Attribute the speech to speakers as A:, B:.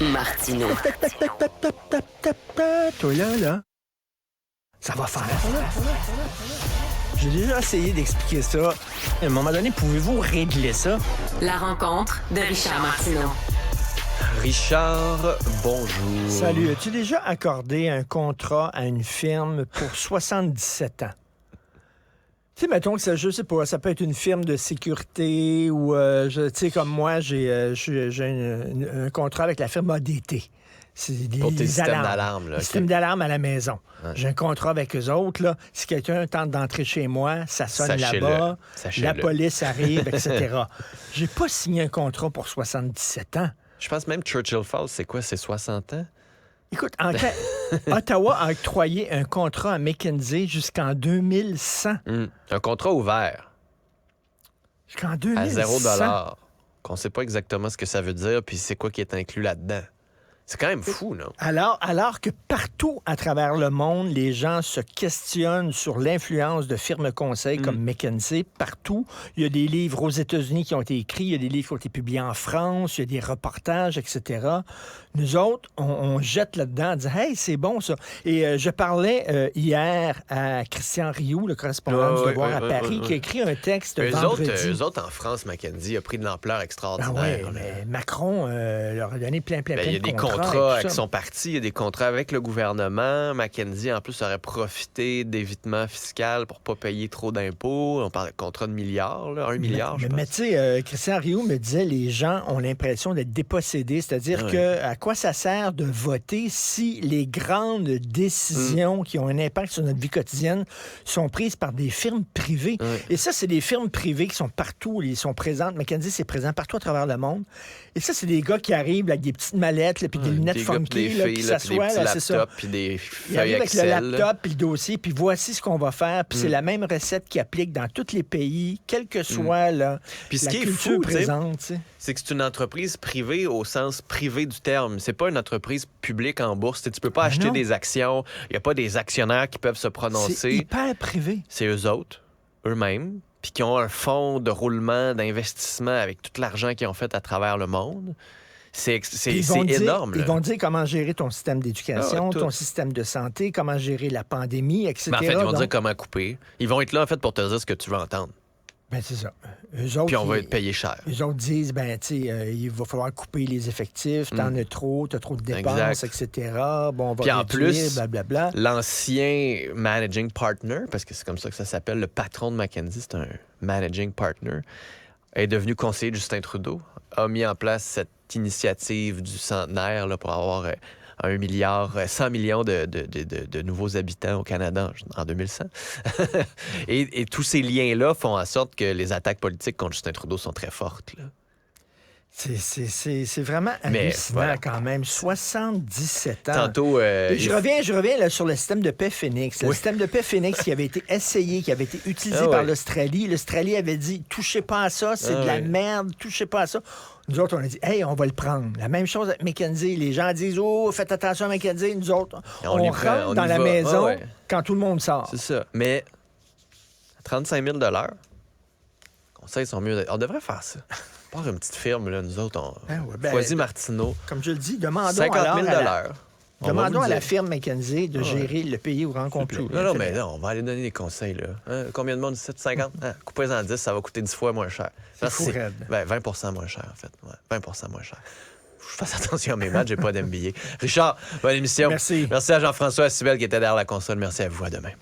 A: Martineau.
B: Toi là. Ça va faire. J'ai déjà essayé d'expliquer ça. À un moment donné, pouvez-vous régler ça?
A: La rencontre de Richard Martineau.
C: Richard, bonjour.
B: Salut. As-tu déjà accordé un contrat à une firme pour 77 ans? Tu sais, mettons que ça, je sais pas, ça peut être une firme de sécurité ou, tu sais, comme moi, j'ai un contrat avec la firme ADT. C'est
C: Pour tes systèmes
B: alarmes.
C: d'alarme, là.
B: Système d'alarme à la maison.
C: Ouais.
B: J'ai un contrat avec eux autres, là. Si quelqu'un tente d'entrer chez moi, ça sonne
C: Sachez-le.
B: là-bas,
C: Sachez-le.
B: la police arrive, etc. J'ai pas signé un contrat pour 77 ans.
C: Je pense même Churchill Falls, c'est quoi, c'est 60 ans?
B: Écoute, Ottawa a octroyé un contrat à McKinsey jusqu'en 2100.
C: Un contrat ouvert
B: Jusqu'en 2100.
C: à 0 $. Qu'on sait pas exactement ce que ça veut dire, puis c'est quoi qui est inclus là-dedans. C'est quand même fou, non?
B: Alors que partout à travers le monde, les gens se questionnent sur l'influence de firmes conseils comme McKinsey, partout. Il y a des livres aux États-Unis qui ont été écrits, il y a des livres qui ont été publiés en France, il y a des reportages, etc. Nous autres, on jette là-dedans en disant « Hey, c'est bon ça! » Et je parlais hier à Christian Rioux, le correspondant du Devoir à Paris, qui a écrit un texte vendredi.
C: Eux autres, en France, McKinsey a pris de l'ampleur extraordinaire.
B: Ben ouais, mais Macron leur a donné plein
C: Il y a
B: de
C: des
B: contrats
C: avec son parti, il y a des contrats avec le gouvernement. McKinsey, en plus, aurait profité d'évitement fiscal pour pas payer trop d'impôts. On parle de contrats de milliards, là, 1 milliard, je pense.
B: Mais tu sais, Christian Rioux me disait, les gens ont l'impression d'être dépossédés. C'est-à-dire que à quoi ça sert de voter si les grandes décisions qui ont un impact sur notre vie quotidienne sont prises par des firmes privées? Et ça, c'est des firmes privées qui sont partout, ils sont présentes. McKinsey, c'est présent partout à travers le monde. Et ça, c'est des gars qui arrivent là, avec des petites mallettes, là, puis des lunettes funky, là, qui s'assoient, là, c'est ça.
C: Puis des
B: Ils
C: feuilles
B: arrivent avec
C: Excel.
B: le laptop puis le dossier, puis voici ce qu'on va faire. Puis c'est la même recette qui applique dans tous les pays, quelle que soit là,
C: Puis ce
B: la
C: qui est
B: culture
C: fou, tu sais,
B: présente. Tu sais.
C: c'est que c'est une entreprise privée au sens privé du terme. C'est pas une entreprise publique en bourse. Tu peux pas acheter
B: non.
C: des actions. Il y a pas des actionnaires qui peuvent se prononcer.
B: C'est hyper privé.
C: C'est eux autres, eux-mêmes, puis qui ont un fonds de roulement, d'investissement avec tout l'argent qu'ils ont fait à travers le monde. C'est énorme.
B: Ils vont dire comment gérer ton système d'éducation,
C: tout.
B: ton système de santé, comment gérer la pandémie, etc.
C: Mais en fait, ils vont
B: Donc,
C: dire comment couper. Ils vont être là, en fait, pour te dire ce que tu veux entendre.
B: ben, c'est ça. Eux autres,
C: Puis on va te payer cher.
B: Eux autres disent, ben, tu sais, il va falloir couper les effectifs, t'en as trop, t'as trop de dépenses, etc. Bon, on va
C: Puis en
B: réduire,
C: plus,
B: blablabla.
C: l'ancien managing partner, parce que c'est comme ça que ça s'appelle, le patron de McKinsey, c'est un managing partner, est devenu conseiller de Justin Trudeau, a mis en place cette initiative du centenaire là, pour avoir 1 milliard, 100 millions de nouveaux habitants au Canada en 2100. et tous ces liens-là font en sorte que les attaques politiques contre Justin Trudeau sont très fortes. Là.
B: C'est vraiment hallucinant
C: voilà.
B: quand même. 77 ans.
C: Tantôt...
B: Je reviens là, sur le système de paix Phoenix. Le système de paix Phoenix qui avait été essayé, qui avait été utilisé par l'Australie. L'Australie avait dit, touchez pas à ça, c'est de la merde, touchez pas à ça. Nous autres, on a dit, hey, on va le prendre. La même chose avec McKinsey. Les gens disent, oh, faites attention à McKinsey. Nous autres, on rentre dans la maison quand tout le monde sort.
C: C'est ça. Mais 35 000 $, conseils sont mieux. On devrait faire ça. Pas une petite firme, là, nous autres, Foisy Martineau.
B: Comme je le dis, demandons
C: 50 000
B: Demandons à la firme McKinsey de gérer le pays au grand complet.
C: Non, mais non, on va aller donner des conseils. Là. Hein? Combien de monde ici? 50? Coupez-en 10, ça va coûter 10 fois moins cher.
B: C'est fou, raide.
C: 20 moins cher, en fait. Ouais, 20 moins cher. Faut que je fasse attention à mes matchs, j'ai pas d'MBA. Richard, bonne émission.
B: Merci.
C: Merci à Jean-François Assibel qui était derrière la console. Merci à vous. À demain.